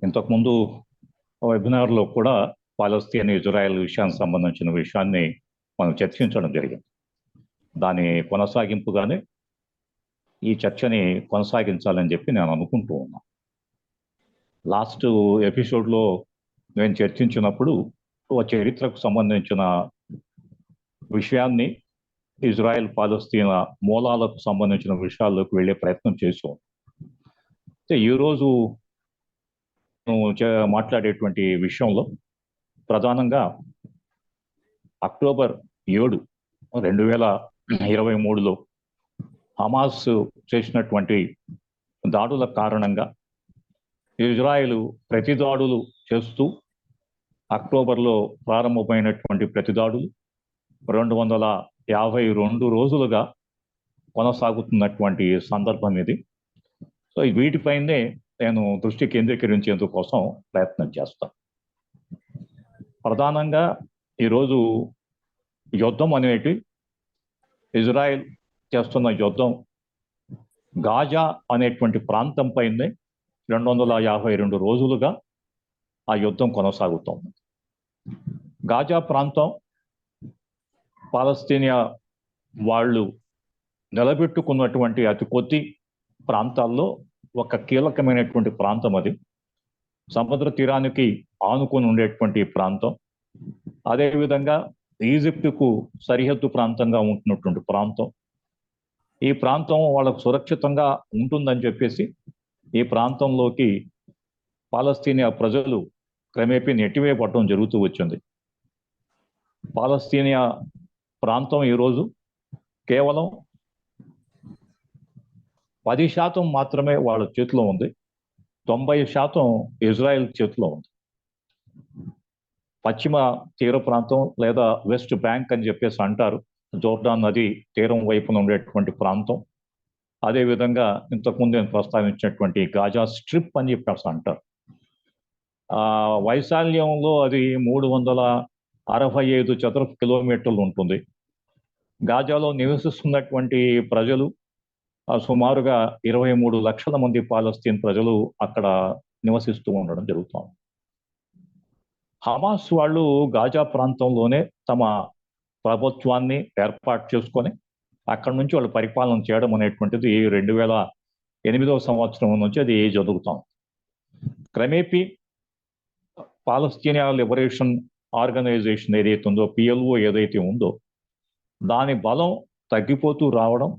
ఇంతకుముందు వెబినార్లో కూడా Palestine Israel విషయానికి సంబంధించిన విషయాన్ని మనం చర్చించడం జరిగింది. దాని కొనసాగింపుగానే ఈ చర్చని కొనసాగించాలని చెప్పి నేను అనుకుంటూ ఉన్నా. లాస్ట్ ఎపిసోడ్లో నేను చర్చించినప్పుడు ఒక చరిత్రకు సంబంధించిన విషయాన్ని ఇజ్రాయెల్ పాలస్తీనా మూలాలకు సంబంధించిన విషయాల్లోకి వెళ్ళే ప్రయత్నం చేసాం. ఈరోజు మాట్లాడేటువంటి విషయంలో ప్రధానంగా అక్టోబర్ 7, 2023లో హమాస్ చేసినటువంటి దాడుల కారణంగా ఇజ్రాయెల్ ప్రతిదాడులు చేస్తూ అక్టోబర్లో ప్రారంభమైనటువంటి ప్రతిదాడులు 252 రోజులుగా కొనసాగుతున్నటువంటి సందర్భం ఇది. సో వీటిపైనే నేను దృష్టి కేంద్రీకరించేందుకు కోసం ప్రయత్నం చేస్తాను. ప్రధానంగా ఈరోజు యుద్ధం అనేది ఇజ్రాయెల్ చేస్తున్న యుద్ధం గాజా అనేటువంటి ప్రాంతం పైనే 252 రోజులుగా ఆ యుద్ధం కొనసాగుతోంది. గాజా ప్రాంతం పాలస్తీనియా వాళ్ళు నిలబెట్టుకున్నటువంటి అతి కొద్ది ప్రాంతాల్లో ఒక కీలకమైనటువంటి ప్రాంతం అది. సముద్ర తీరానికి ఆనుకొని ఉండేటువంటి ప్రాంతం, అదేవిధంగా ఈజిప్టుకు సరిహద్దు ప్రాంతంగా ఉంటున్నటువంటి ప్రాంతం. ఈ ప్రాంతం వాళ్ళకు సురక్షితంగా ఉంటుందని చెప్పేసి ఈ ప్రాంతంలోకి పాలస్తీనియా ప్రజలు క్రమేపీ నెట్టివేయబడటం జరుగుతూ వచ్చింది. పాలస్తీనియా ప్రాంతం ఈరోజు కేవలం 10% మాత్రమే వాళ్ళ చేతిలో ఉంది, 90% ఇజ్రాయెల్ చేతిలో ఉంది. పశ్చిమ తీర ప్రాంతం లేదా వెస్ట్ బ్యాంక్ అని చెప్పేసి అంటారు, జోర్డాన్ నది తీరం వైపున ఉండేటువంటి ప్రాంతం. అదేవిధంగా ఇంతకుముందు నేను ప్రస్తావించినటువంటి గాజా స్ట్రిప్ అని చెప్పేసి అంటారు. వైశాల్యంలో అది 365 చదరపు కిలోమీటర్లు ఉంటుంది. గాజాలో నివసిస్తున్నటువంటి ప్రజలు సుమారుగా 23 లక్షల మంది పాలస్తీన్ ప్రజలు అక్కడ నివసిస్తూ ఉండడం జరుగుతుంది. హమాస్ వాళ్ళు గాజా ప్రాంతంలోనే తమ ప్రభుత్వాన్ని ఏర్పాటు చేసుకొని అక్కడ నుంచి వాళ్ళు పరిపాలన చేయడం అనేటువంటిది 2008వ సంవత్సరం నుంచి అది జరుగుతాం. క్రమేపీ పాలస్తీనియా లిబరేషన్ ఆర్గనైజేషన్ ఏదైతే ఉందో, PLO ఏదైతే ఉందో, దాని బలం తగ్గిపోతూ రావడం,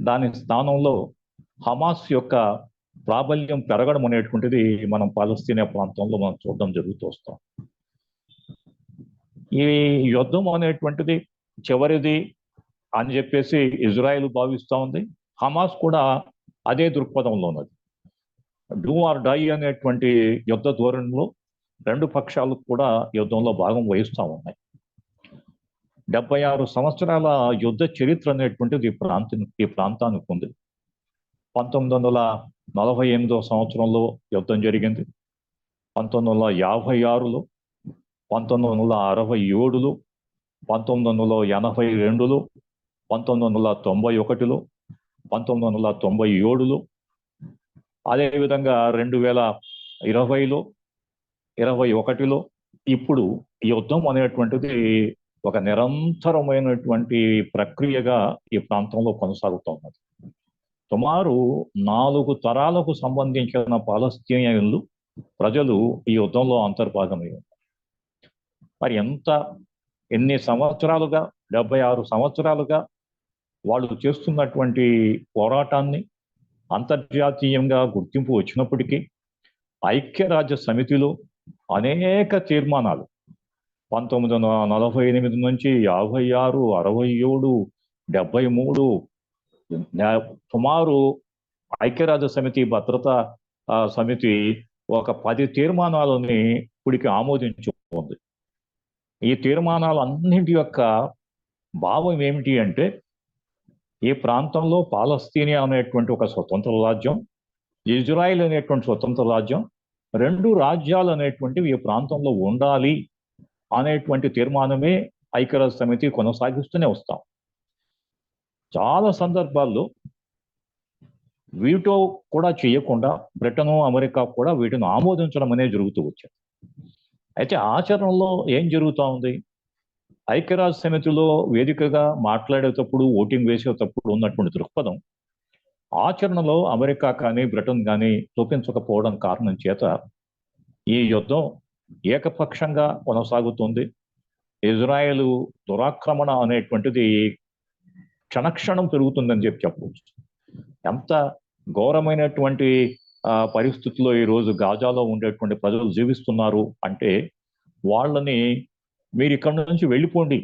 దాని స్థానంలో హమాస్ యొక్క ప్రాబల్యం పెరగడం అనేటువంటిది మనం పాలస్తీనియా ప్రాంతంలో మనం చూడడం జరుగుతూ వస్తాం. ఈ యుద్ధం అనేటువంటిది చివరిది అని చెప్పేసి ఇజ్రాయెల్ భావిస్తూ ఉంది. హమాస్ కూడా అదే దృక్పథంలో ఉన్నది. డూ ఆర్ డై అనేటువంటి యుద్ధ ధోరణిలో రెండు పక్షాలు కూడా యుద్ధంలో భాగం వహిస్తూ ఉన్నాయి. 76 సంవత్సరాల యుద్ధ చరిత్ర అనేటువంటిది ఈ ప్రాంతానికి ఉంది. 1948వ సంవత్సరంలో యుద్ధం జరిగింది, 1956లో, 1967లో, 1982లో, 1991లో, 1997లో, అదేవిధంగా 2020లో, 2021లో. ఇప్పుడు యుద్ధం అనేటువంటిది ఒక నిరంతరమైనటువంటి ప్రక్రియగా ఈ ప్రాంతంలో కొనసాగుతున్నది. సుమారు 4 తరాలకు సంబంధించిన పాలస్తీనియన్లు ప్రజలు ఈ యుద్ధంలో అంతర్భాగమయ్యారు. మరి ఎన్ని సంవత్సరాలుగా, 76 సంవత్సరాలుగా వాళ్ళు చేస్తున్నటువంటి పోరాటాన్ని అంతర్జాతీయంగా గుర్తింపు వచ్చినప్పటికీ ఐక్యరాజ్య సమితిలో అనేక తీర్మానాలు 1948 నుంచి 56, 67, 73 సుమారు ఐక్యరాజ్య సమితి భద్రతా సమితి ఒక 10 తీర్మానాలని ఇప్పటికి ఆమోదించుకుంది. ఈ తీర్మానాలు అన్నింటి యొక్క భావం ఏమిటి అంటే, ఈ ప్రాంతంలో పాలస్తీనియా అనేటువంటి ఒక స్వతంత్ర రాజ్యం, ఇజ్రాయెల్ అనేటువంటి స్వతంత్ర రాజ్యం, 2 రాజ్యాలు అనేటువంటివి ఈ ప్రాంతంలో ఉండాలి అనేటువంటి తీర్మానమే ఐక్యరాజ్య సమితి కొనసాగిస్తూనే వస్తాం. చాలా సందర్భాల్లో వీటో కూడా చేయకుండా బ్రిటను అమెరికా కూడా వీటిని ఆమోదించడం అనేది జరుగుతూ వచ్చాయి. అయితే ఆచరణలో ఏం జరుగుతూ ఉంది? ఐక్యరాజ్య సమితిలో వేదికగా మాట్లాడేటప్పుడు, ఓటింగ్ వేసేటప్పుడు ఉన్నటువంటి దృక్పథం ఆచరణలో అమెరికా కానీ బ్రిటన్ కానీ చూపించకపోవడం కారణం చేత ఈ యుద్ధం ఏకపక్షంగా కొనసాగుతుంది. ఇజ్రాయెల్ దురాక్రమణ అనేటువంటిది క్షణక్షణం పెరుగుతుందని చెప్పవచ్చు. ఎంత ఘోరమైనటువంటి పరిస్థితుల్లో ఈరోజు గాజాలో ఉండేటువంటి ప్రజలు జీవిస్తున్నారు అంటే, వాళ్ళని మీరు ఇక్కడ నుంచి వెళ్ళిపోండి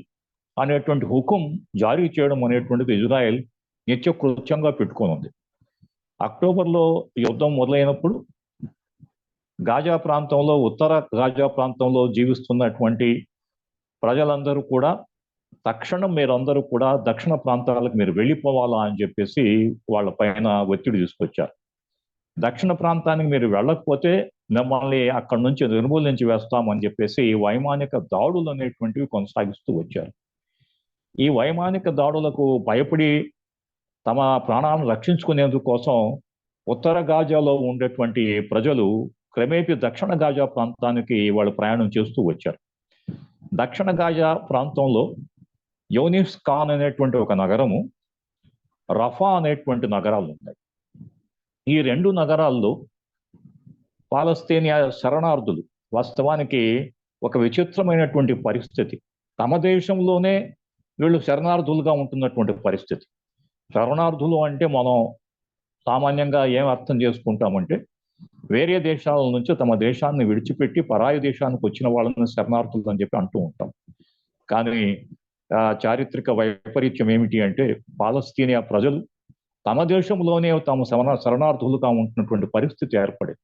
అనేటువంటి హుకుం జారీ చేయడం అనేటువంటిది ఇజ్రాయెల్ నిత్య కృత్యంగా పెట్టుకొని ఉంది. అక్టోబర్లో యుద్ధం మొదలైనప్పుడు గాజా ప్రాంతంలో, ఉత్తర గాజా ప్రాంతంలో జీవిస్తున్నటువంటి ప్రజలందరూ కూడా తక్షణం మీరందరూ కూడా దక్షిణ ప్రాంతాలకు మీరు వెళ్ళిపోవాలా అని చెప్పేసి వాళ్ళ పైన ఒత్తిడి తీసుకొచ్చారు. దక్షిణ ప్రాంతానికి మీరు వెళ్ళకపోతే మిమ్మల్ని అక్కడి నుంచి నిర్మూలించి వేస్తామని చెప్పేసి వైమానిక దాడులు అనేటువంటివి కొనసాగిస్తూ వచ్చారు. ఈ వైమానిక దాడులకు భయపడి తమ ప్రాణాలను రక్షించుకునేందుకు కోసం ఉత్తర గాజాలో ఉండేటువంటి ప్రజలు క్రమేపీ దక్షిణ గాజా ప్రాంతానికి వాళ్ళు ప్రయాణం చేస్తూ వచ్చారు. దక్షిణ గాజా ప్రాంతంలో యోనిస్ ఖాన్ అనేటువంటి ఒక నగరము, రఫా అనేటువంటి నగరాలు ఉన్నాయి. ఈ రెండు నగరాల్లో పాలస్తీనియా శరణార్థులు వాస్తవానికి ఒక విచిత్రమైనటువంటి పరిస్థితి. తమ దేశంలోనే వీళ్ళు శరణార్థులుగా ఉంటున్నటువంటి పరిస్థితి. శరణార్థులు అంటే మనం సామాన్యంగా ఏం అర్థం చేసుకుంటామంటే, వేరే దేశాల నుంచి తమ దేశాన్ని విడిచిపెట్టి పరాయి దేశానికి వచ్చిన వాళ్ళని శరణార్థులు అని చెప్పి అంటూ ఉంటాం. కానీ చారిత్రక వైపరీత్యం ఏమిటి అంటే, పాలస్తీనియా ప్రజలు తమ దేశంలోనే తాము శరణార్థులుగా ఉంటున్నటువంటి పరిస్థితి ఏర్పడింది.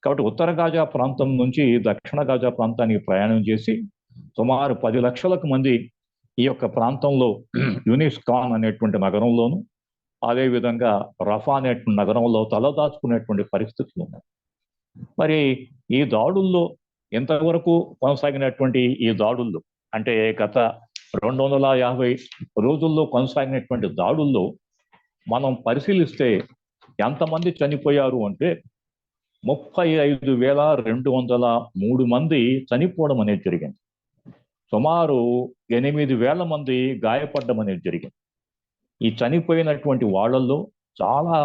కాబట్టి ఉత్తర గాజా ప్రాంతం నుంచి దక్షిణ గాజా ప్రాంతానికి ప్రయాణం చేసి సుమారు 10 లక్షలకు మంది ఈ యొక్క ప్రాంతంలో యూనిస్ ఖాన్ అనేటువంటి నగరంలోను, అదేవిధంగా రఫా అనేటువంటి నగరంలో తలదాచుకునేటువంటి పరిస్థితులు ఉన్నాయి. మరి ఈ దాడుల్లో ఎంతవరకు కొనసాగినటువంటి ఈ దాడుల్లో అంటే గత 250 రోజుల్లో కొనసాగినటువంటి దాడుల్లో మనం పరిశీలిస్తే ఎంతమంది చనిపోయారు అంటే 35,203 మంది చనిపోవడం అనేది జరిగింది. సుమారు 8,000 మంది గాయపడడం అనేది జరిగింది. ఈ చనిపోయినటువంటి వాళ్ళల్లో చాలా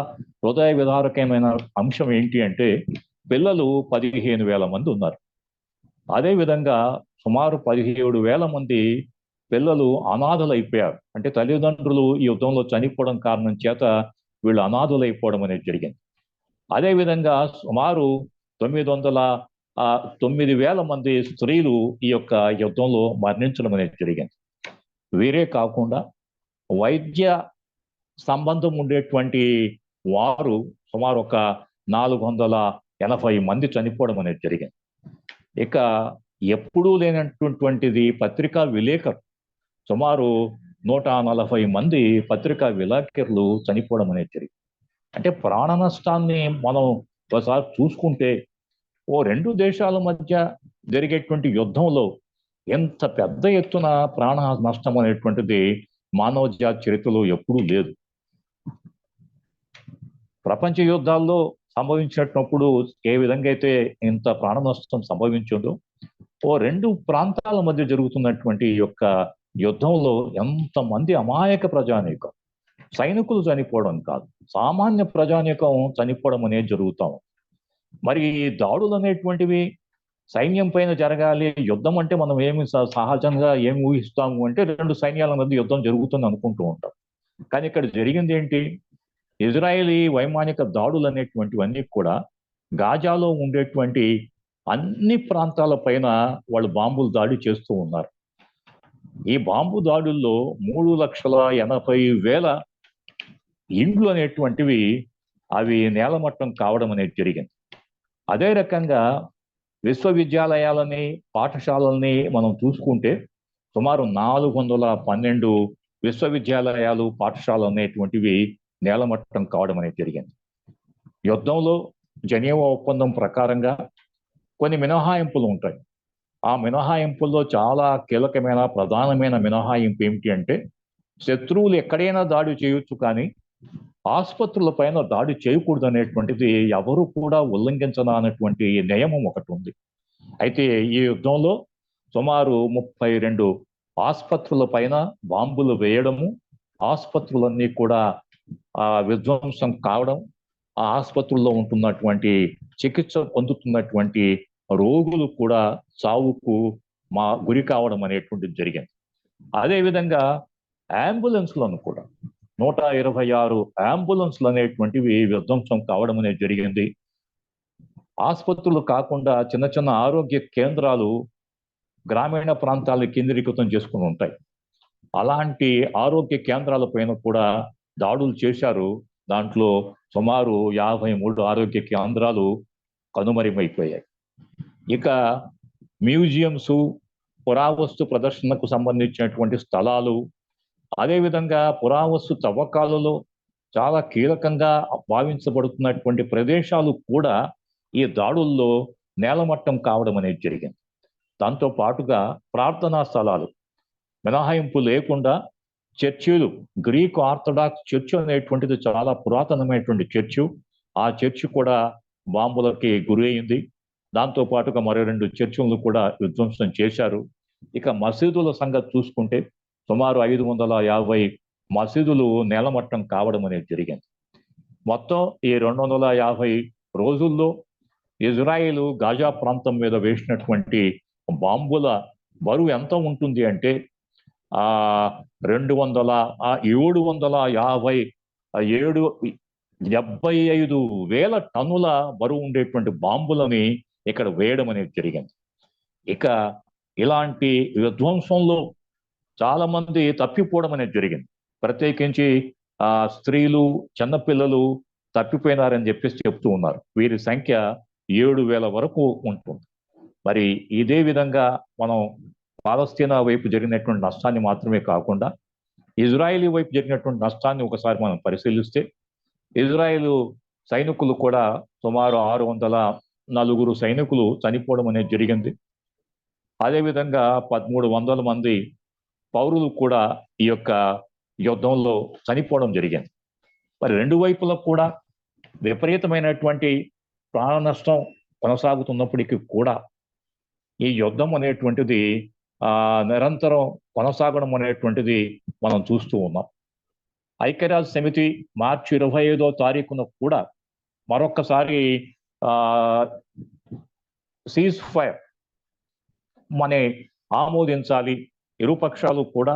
హృదయ విదారకమైన అంశం ఏంటి అంటే, పిల్లలు 15,000 మంది ఉన్నారు. అదేవిధంగా సుమారు 17,000 మంది పిల్లలు అనాథలు అయిపోయారు. అంటే తల్లిదండ్రులు ఈ యుద్ధంలో చనిపోవడం కారణం చేత వీళ్ళు అనాథలు అయిపోవడం అనేది జరిగింది. అదేవిధంగా సుమారు 9,000 మంది స్త్రీలు ఈ యొక్క యుద్ధంలో మరణించడం అనేది జరిగింది. వీరే కాకుండా వైద్య సంబంధం ఉండేటువంటి వారు సుమారు ఒక 480 మంది చనిపోవడం అనేది జరిగింది. ఇక ఎప్పుడూ లేనటువంటిది పత్రికా విలేకరు సుమారు 140 మంది పత్రికా విలేకరులు చనిపోవడం అనేది జరిగింది. అంటే ప్రాణ నష్టాన్ని మనం ఒకసారి చూసుకుంటే, ఓ రెండు దేశాల మధ్య జరిగేటువంటి యుద్ధంలో ఎంత పెద్ద ఎత్తున ప్రాణ నష్టం అనేటువంటిది మానవ జాతి చరిత్రలో ఎప్పుడూ లేదు. ప్రపంచ యుద్ధాల్లో సంభవించినప్పుడు ఏ విధంగా అయితే ఇంత ప్రాణ నష్టం సంభవించిందో, ఓ రెండు ప్రాంతాల మధ్య జరుగుతున్నటువంటి ఈ యొక్క యుద్ధంలో ఎంతమంది అమాయక ప్రజానీకం, సైనికులు చనిపోవడం కాదు, సామాన్య ప్రజానీకం చనిపోవడం అనేది జరుగుతాం. మరి ఈ దాడులు అనేటువంటివి సైన్యం పైన జరగాలి. యుద్ధం అంటే మనం ఏమి సహజంగా ఏమి ఊహిస్తాము అంటే, రెండు సైన్యాల మధ్య యుద్ధం జరుగుతుంది అనుకుంటూ ఉంటాం. కానీ ఇక్కడ జరిగింది ఏంటి? ఇజ్రాయేలీ వైమానిక దాడులు అనేటువంటివన్నీ కూడా గాజాలో ఉండేటువంటి అన్ని ప్రాంతాల పైన వాళ్ళు బాంబులు దాడి చేస్తూ ఉన్నారు. ఈ బాంబు దాడుల్లో 3,80,000 ఇండ్లు అనేటువంటివి అవి నేలమట్టం కావడం అనేది జరిగింది. అదే రకంగా విశ్వవిద్యాలయాలని, పాఠశాలల్ని మనం చూసుకుంటే సుమారు 412 విశ్వవిద్యాలయాలు, పాఠశాలలు అనేటువంటివి నేలమట్టం కావడం అనేది జరిగింది. యుద్ధంలో జనీవా ఒప్పందం ప్రకారంగా కొన్ని మినహాయింపులు ఉంటాయి. ఆ మినహాయింపుల్లో చాలా కీలకమైన ప్రధానమైన మినహాయింపు ఏమిటి అంటే, శత్రువులు ఎక్కడైనా దాడి చేయొచ్చు, కానీ ఆసుపత్రుల పైన దాడి చేయకూడదు అనేటువంటిది ఎవరు కూడా ఉల్లంఘించనటువంటి నియమం ఒకటి ఉంది. అయితే ఈ యుద్ధంలో సుమారు 32 ఆసుపత్రుల పైన బాంబులు వేయడము, ఆసుపత్రులన్నీ కూడా విధ్వంసం కావడం, ఆ ఆసుపత్రుల్లో ఉంటున్నటువంటి చికిత్స పొందుతున్నటువంటి రోగులు కూడా చావుకు గురి కావడం అనేటువంటిది జరిగింది. అదేవిధంగా అంబులెన్స్లను కూడా 126 అంబులెన్స్లు అనేటువంటివి విధ్వంసం కావడం అనేది జరిగింది. ఆసుపత్రులు కాకుండా చిన్న చిన్న ఆరోగ్య కేంద్రాలు గ్రామీణ ప్రాంతాలను కేంద్రీకృతం చేసుకుని ఉంటాయి. అలాంటి ఆరోగ్య కేంద్రాల పైన కూడా దాడులు చేశారు. దాంట్లో సుమారు 53 ఆరోగ్య కేంద్రాలు కనుమరుగైపోయాయి. ఇక మ్యూజియంస్, పురావస్తు ప్రదర్శనకు సంబంధించినటువంటి స్థలాలు, అదేవిధంగా పురావస్తు తవ్వకాలలో చాలా కీలకంగా భావించబడుతున్నటువంటి ప్రదేశాలు కూడా ఈ దాడుల్లో నేలమట్టం కావడం అనేది జరిగింది. దాంతో పాటుగా ప్రార్థనా స్థలాలు మినహాయింపు లేకుండా చర్చిలు, గ్రీక్ ఆర్థడాక్స్ చర్చ్ అనేటువంటిది చాలా పురాతనమైనటువంటి చర్చు. ఆ చర్చ్ కూడా బాంబులకి గురి అయింది. దాంతో పాటుగా మరో 2 చర్చిలను కూడా విధ్వంసం చేశారు. ఇక మసీదుల సంగతి చూసుకుంటే సుమారు 550 మసీదులు నేలమట్టం కావడం అనేది జరిగింది. మొత్తం ఈ 250 రోజుల్లో ఇజ్రాయిల్ గాజా ప్రాంతం మీద వేసినటువంటి బాంబుల బరువు ఎంత ఉంటుంది అంటే 75,000 టన్నుల బరువు ఉండేటువంటి బాంబులని ఇక్కడ వేయడం అనేది జరిగింది. ఇక ఇలాంటి విధ్వంసంలో చాలా మంది తప్పిపోవడం అనేది జరిగింది. ప్రత్యేకించి స్త్రీలు, చిన్నపిల్లలు తప్పిపోయినారని చెప్పేసి చెప్తూ ఉన్నారు. వీరి సంఖ్య 7,000 వరకు ఉంటుంది. మరి ఇదే విధంగా మనం పాలస్తీనా వైపు జరిగినటువంటి నష్టాన్ని మాత్రమే కాకుండా ఇజ్రాయిలీ వైపు జరిగినటువంటి నష్టాన్ని ఒకసారి మనం పరిశీలిస్తే ఇజ్రాయిల్ సైనికులు కూడా సుమారు 604 సైనికులు చనిపోవడం అనేది జరిగింది. అదేవిధంగా 1300 మంది పౌరులు కూడా ఈ యొక్క యుద్ధంలో చనిపోవడం జరిగింది. మరి రెండు వైపులా కూడా విపరీతమైనటువంటి ప్రాణ నష్టం కొనసాగుతున్నప్పటికీ కూడా ఈ యుద్ధం అనేటువంటిది నిరంతరం కొనసాగడం అనేటువంటిది మనం చూస్తూ ఉన్నాం. ఐక్యరాజ్య సమితి మార్చి 25వ తారీఖున కూడా మరొక్కసారి సీజ్ ఫైర్ మనే ఆమోదించాలి, ఇరుపక్షాలు కూడా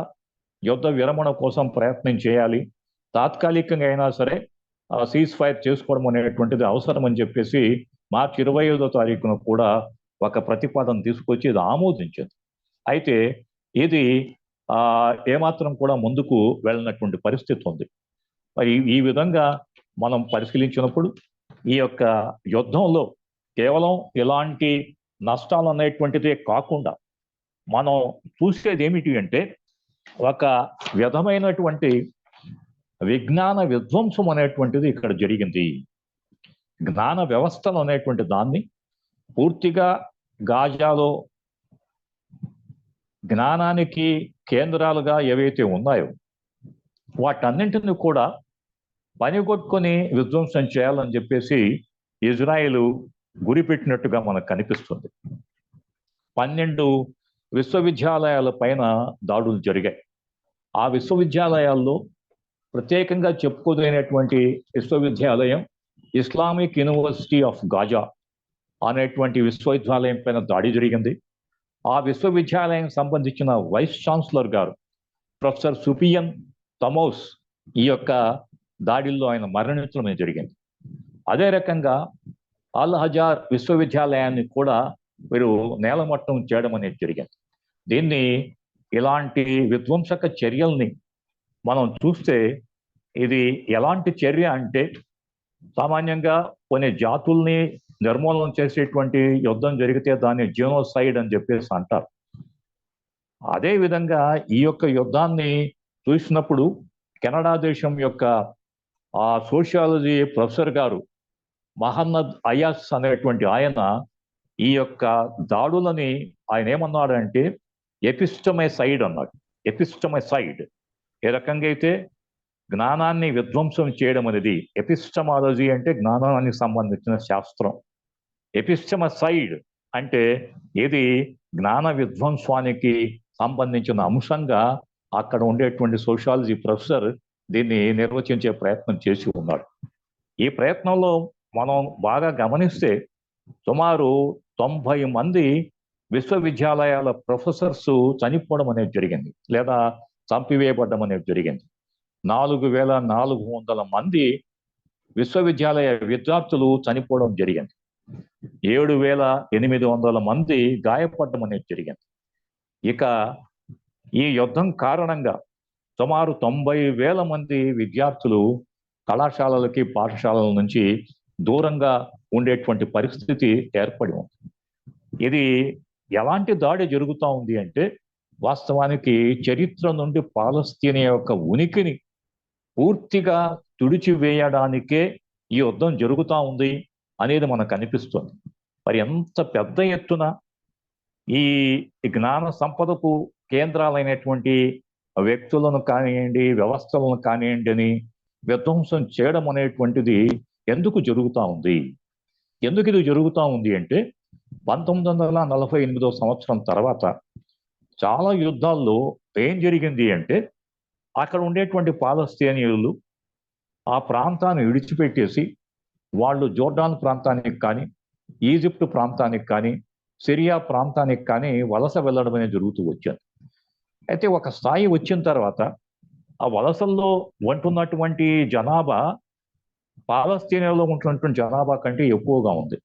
యుద్ధ విరమణ కోసం ప్రయత్నం చేయాలి, తాత్కాలికంగా అయినా సరే సీజ్ ఫైర్ చేసుకోవడం అనేటువంటిది అవసరం అని చెప్పేసి మార్చి 25వ తారీఖున కూడా ఒక ప్రతిపాదన తీసుకొచ్చి ఇది ఆమోదించింది. అయితే ఇది ఏమాత్రం కూడా ముందుకు వెళ్ళినటువంటి పరిస్థితి ఉంది. మరి ఈ విధంగా మనం పరిశీలించినప్పుడు ఈ యొక్క యుద్ధంలో కేవలం ఇలాంటి నష్టాలు అనేటువంటిదే కాకుండా మనం చూసేది ఏమిటి అంటే ఒక విధమైనటువంటి విజ్ఞాన విధ్వంసం అనేటువంటిది ఇక్కడ జరిగింది. జ్ఞాన వ్యవస్థలు అనేటువంటి దాన్ని పూర్తిగా గాజాలో జ్ఞానానికి కేంద్రాలుగా ఏవైతే ఉన్నాయో వాటన్నింటిని కూడా పనిగొట్టుకొని విధ్వంసం చేయాలని చెప్పేసి ఇజ్రాయిల్ గురిపెట్టినట్టుగా మనకు కనిపిస్తుంది. 12 విశ్వవిద్యాలయాల పైన దాడులు జరిగాయి. ఆ విశ్వవిద్యాలయాల్లో ప్రత్యేకంగా చెప్పుకోదైనటువంటి విశ్వవిద్యాలయం ఇస్లామిక్ యూనివర్సిటీ ఆఫ్ గాజా అనేటువంటి విశ్వవిద్యాలయం పైన దాడి జరిగింది. ఆ విశ్వవిద్యాలయం సంబంధించిన వైస్ ఛాన్సలర్ గారు ప్రొఫెసర్ సుఫియన్ తమోస్ ఈ యొక్క దాడిల్లో ఆయన మరణించడం జరిగింది. అదే రకంగా అల్ హజార్ విశ్వవిద్యాలయాన్ని కూడా వీరు నేలమట్టం చేయడం అనేది జరిగింది. దీన్ని ఇలాంటి విధ్వంసక చర్యల్ని మనం చూస్తే ఇది ఎలాంటి చర్య అంటే సామాన్యంగా కొన్ని జాతుల్ని నిర్మూలన చేసేటువంటి యుద్ధం జరిగితే దాన్ని జీనోసైడ్ అని చెప్పేసి అంటారు. అదే విధంగా ఈ యొక్క యుద్ధాన్ని చూసినప్పుడు కెనడా దేశం యొక్క సోషియాలజీ ప్రొఫెసర్ గారు మహమ్మద్ అయాస్ అనేటువంటి ఆయన ఈ యొక్క దాడులని ఆయన ఏమన్నాడంటే ఎపిస్టమైసైడ్ అన్నాడు. ఎపిస్టమైసైడ్ ఏ రకంగా అయితే జ్ఞానాన్ని విధ్వంసం చేయడం అనేది, ఎపిస్టమాలజీ అంటే జ్ఞానానికి సంబంధించిన శాస్త్రం, ఎపిస్టమసైడ్ అంటే ఇది జ్ఞాన విధ్వంసానికి సంబంధించిన అంశంగా అక్కడ ఉండేటువంటి సోషాలజీ ప్రొఫెసర్ దీన్ని నిర్వచించే ప్రయత్నం చేసి ఉన్నాడు. ఈ ప్రయత్నంలో మనం బాగా గమనిస్తే సుమారు 90 మంది విశ్వవిద్యాలయాల ప్రొఫెసర్స్ చనిపోవడం అనేది జరిగింది, లేదా చంపివేయబడడం అనేది జరిగింది. 4400 మంది విశ్వవిద్యాలయ విద్యార్థులు చనిపోవడం జరిగింది. 7800 మంది గాయపడడం అనేది జరిగింది. ఇక ఈ యుద్ధం కారణంగా సుమారు 90,000 మంది విద్యార్థులు కళాశాలలకి పాఠశాలల నుంచి దూరంగా ఉండేటువంటి పరిస్థితి ఏర్పడి ఉంది. ఇది ఎలాంటి దాడి జరుగుతూ ఉంది అంటే, వాస్తవానికి చరిత్ర నుండి పాలస్తీనియా యొక్క ఉనికిని పూర్తిగా తుడిచివేయడానికే ఈ యుద్ధం జరుగుతూ ఉంది అనేది మనకు అనిపిస్తుంది. మరి ఎంత పెద్ద ఎత్తున ఈ జ్ఞాన సంపదకు కేంద్రాలైనటువంటి వ్యక్తులను కానివ్వండి, వ్యవస్థలను కానివ్వండి అని విధ్వంసం చేయడం అనేటువంటిది ఎందుకు జరుగుతూ ఉంది? ఎందుకు ఇది జరుగుతూ ఉంది అంటే, 1948 సంవత్సరం తర్వాత చాలా యుద్ధాల్లో ఏం జరిగింది అంటే, అక్కడ ఉండేటువంటి పాలస్తీనియులు ఆ ప్రాంతాన్ని విడిచిపెట్టేసి వాళ్ళు జోర్డాన్ ప్రాంతానికి కానీ, ఈజిప్ట్ ప్రాంతానికి కానీ, సిరియా ప్రాంతానికి కానీ వలస వెళ్ళడం అనేది జరుగుతూ వచ్చింది. అయితే ఒక స్థాయి వచ్చిన తర్వాత ఆ వలసల్లో ఉంటున్నటువంటి జనాభా పాలస్తీనియాలో ఉంటున్నటువంటి జనాభా కంటే ఎక్కువగా ఉంది.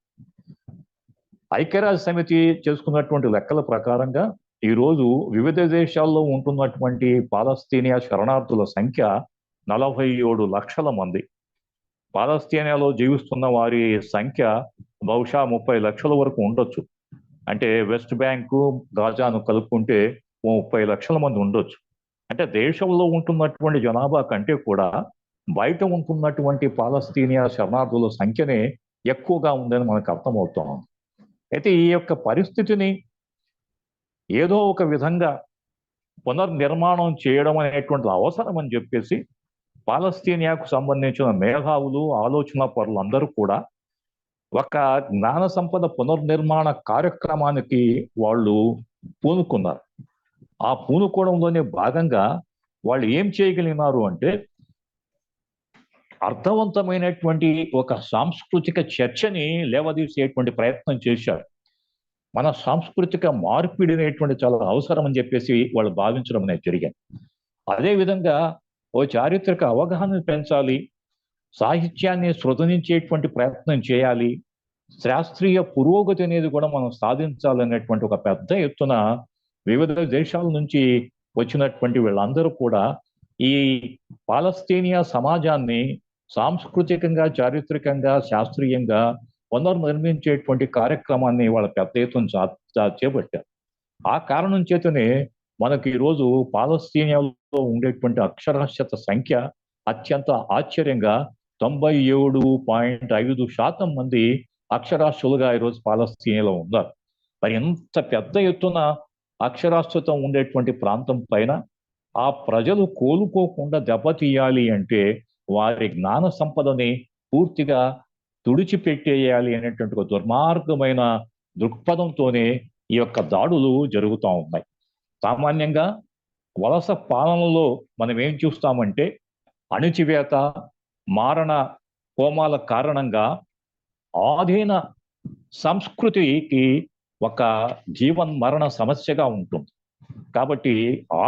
ఐక్యరాజ్య సమితి చేసుకున్నటువంటి లెక్కల ప్రకారంగా ఈరోజు వివిధ దేశాల్లో ఉంటున్నటువంటి పాలస్తీనియా శరణార్థుల సంఖ్య 47 లక్షల మంది. పాలస్తీనియాలో జీవిస్తున్న వారి సంఖ్య బహుశా 30 లక్షల వరకు ఉండొచ్చు. అంటే వెస్ట్ బ్యాంకు, గాజాను కలుపుకుంటే 30 లక్షల మంది ఉండొచ్చు. అంటే దేశంలో ఉంటున్నటువంటి జనాభా కంటే కూడా బయట ఉంటున్నటువంటి పాలస్తీనియా శరణార్థుల సంఖ్యనే ఎక్కువగా ఉందని మనకు అర్థమవుతాం. అయితే ఈ యొక్క పరిస్థితిని ఏదో ఒక విధంగా పునర్నిర్మాణం చేయడం అనేటువంటి అవసరం అని చెప్పేసి పాలస్తీనియాకు సంబంధించిన మేధావులు, ఆలోచన పరులందరూ కూడా ఒక జ్ఞాన సంపద పునర్నిర్మాణ కార్యక్రమానికి వాళ్ళు పూనుకున్నారు. ఆ పూనుకోవడంలోనే భాగంగా వాళ్ళు ఏం చేయగలిగినారు అంటే, అర్థవంతమైనటువంటి ఒక సాంస్కృతిక చర్చని లేవదీసేటువంటి ప్రయత్నం చేశారు. మన సాంస్కృతిక మార్పిడి అనేటువంటి చాలా అవసరం అని చెప్పేసి వాళ్ళు భావించడం అనేది జరిగింది. అదేవిధంగా ఓ చారిత్రక అవగాహన పెంచాలి, సాహిత్యాన్ని సృజనించేటువంటి ప్రయత్నం చేయాలి, శాస్త్రీయ పురోగతి అనేది కూడా మనం సాధించాలనేటువంటి ఒక పెద్ద ఎత్తున వివిధ దేశాల నుంచి వచ్చినటువంటి వీళ్ళందరూ కూడా ఈ పాలస్తీనియా సమాజాన్ని సాంస్కృతికంగా, చారిత్రకంగా, శాస్త్రీయంగా పునర్నిర్మించేటువంటి కార్యక్రమాన్ని వాళ్ళ పెద్ద ఎత్తున చేపట్టారు. ఆ కారణం చేతనే మనకి ఈరోజు పాలస్తీనియాలో ఉండేటువంటి అక్షరాస్యత సంఖ్య అత్యంత ఆశ్చర్యంగా 97.5% మంది అక్షరాస్యులుగా ఈరోజు పాలస్తీనియాలో ఉన్నారు. మరి ఎంత పెద్ద ఎత్తున అక్షరాస్యత ఉండేటువంటి ప్రాంతం పైన ఆ ప్రజలు కోలుకోకుండా దెబ్బతీయాలి అంటే వారి జ్ఞాన సంపదని పూర్తిగా తుడిచిపెట్టేయాలి అనేటువంటి ఒక దుర్మార్గమైన దృక్పథంతోనే ఈ యొక్క దాడులు జరుగుతూ ఉన్నాయి. సామాన్యంగా వలస పాలనలో మనం ఏం చూస్తామంటే, అణిచివేత, మారణ హోమాల కారణంగా ఆధీన సంస్కృతికి ఒక జీవన్ మరణ సమస్యగా ఉంటుంది. కాబట్టి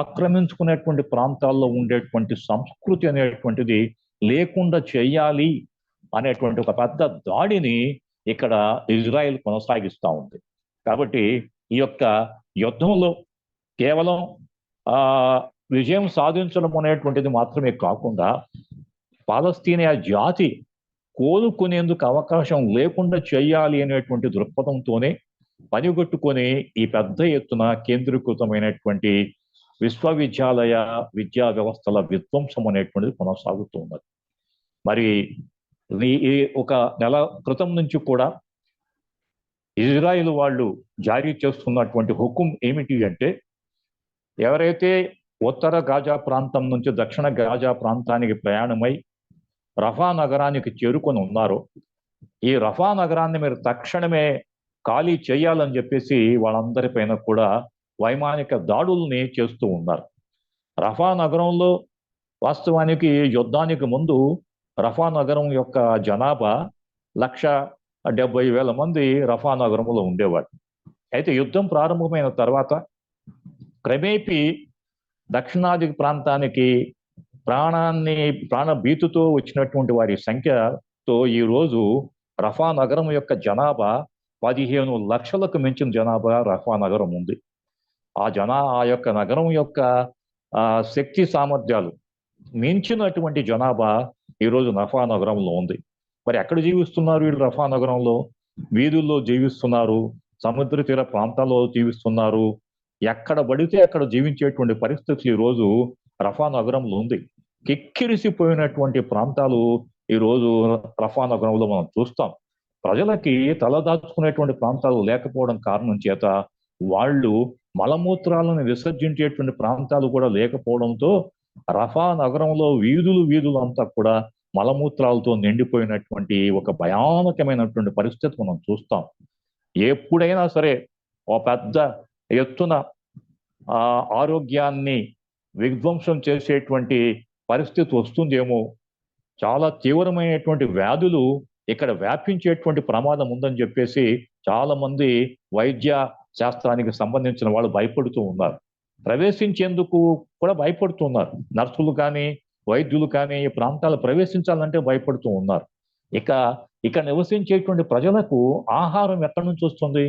ఆక్రమించుకునేటువంటి ప్రాంతాల్లో ఉండేటువంటి సంస్కృతి అనేటువంటిది లేకుండా చేయాలి అనేటువంటి ఒక పెద్ద దాడిని ఇక్కడ ఇజ్రాయెల్ కొనసాగిస్తూ ఉంది. కాబట్టి ఈ యొక్క యుద్ధంలో కేవలం విజయం సాధించడం అనేటువంటిది మాత్రమే కాకుండా పాలస్తీనియా జాతి కోలుకునేందుకు అవకాశం లేకుండా చేయాలి అనేటువంటి దృక్పథంతోనే పనిగొట్టుకొని ఈ పెద్ద ఎత్తున కేంద్రీకృతమైనటువంటి విశ్వవిద్యాలయ విద్యా వ్యవస్థల విధ్వంసం అనేటువంటిది కొనసాగుతూ ఉన్నది. మరి ఈ ఒక నెల క్రితం నుంచి కూడా ఇజ్రాయిల్ వాళ్ళు జారీ చేస్తున్నటువంటి హుకుం ఏమిటి అంటే, ఎవరైతే ఉత్తర గాజా ప్రాంతం నుంచి దక్షిణ గాజా ప్రాంతానికి ప్రయాణమై రఫా నగరానికి చేరుకొని ఉన్నారు. ఈ రఫా నగరాన్ని మీరు తక్షణమే ఖాళీ చేయాలని చెప్పేసి వాళ్ళందరిపైన కూడా వైమానిక దాడుల్ని చేస్తూ ఉన్నారు. రఫా నగరంలో వాస్తవానికి యుద్ధానికి ముందు రఫా నగరం యొక్క జనాభా 1,70,000 మంది రఫా నగరంలో ఉండేవాడు. అయితే యుద్ధం ప్రారంభమైన తర్వాత క్రమేపీ దక్షిణాది ప్రాంతానికి ప్రాణభీతితో వచ్చినటువంటి వారి సంఖ్యతో ఈరోజు రఫా నగరం యొక్క జనాభా 15 లక్షలకు మించిన జనాభా రఫా నగరం ఉంది. ఆ యొక్క నగరం యొక్క శక్తి సామర్థ్యాలు మించినటువంటి జనాభా ఈరోజు రఫా నగరంలో ఉంది. మరి ఎక్కడ జీవిస్తున్నారు వీళ్ళు? రఫా నగరంలో వీధుల్లో జీవిస్తున్నారు, సముద్ర తీర ప్రాంతాల్లో జీవిస్తున్నారు. ఎక్కడ పడితే అక్కడ జీవించేటువంటి పరిస్థితులు ఈరోజు రఫా నగరంలో ఉంది. కిక్కిరిసిపోయినటువంటి ప్రాంతాలు ఈరోజు రఫా నగరంలో మనం చూస్తాం. ప్రజలకి తలదాచుకునేటువంటి ప్రాంతాలు లేకపోవడం కారణం చేత వాళ్ళు మలమూత్రాలను విసర్జించేటువంటి ప్రాంతాలు కూడా లేకపోవడంతో రఫా నగరంలో వీధులు అంతా కూడా మలమూత్రాలతో నిండిపోయినటువంటి ఒక భయానకమైనటువంటి పరిస్థితి మనం చూస్తాం. ఎప్పుడైనా సరే ఒక పెద్ద ఎత్తున ఆరోగ్యాన్ని విధ్వంసం చేసేటువంటి పరిస్థితి వస్తుందేమో, చాలా తీవ్రమైనటువంటి వ్యాధులు ఇక్కడ వ్యాపించేటువంటి ప్రమాదం ఉందని చెప్పేసి చాలా మంది వైద్య శాస్త్రానికి సంబంధించిన వాళ్ళు భయపడుతూ ఉన్నారు. ప్రవేశించేందుకు కూడా భయపడుతున్నారు. నర్సులు కానీ వైద్యులు కానీ ఈ ప్రాంతాలు ప్రవేశించాలంటే భయపడుతూ ఉన్నారు. ఇక నివసించేటువంటి ప్రజలకు ఆహారం ఎక్కడి నుంచి వస్తుంది?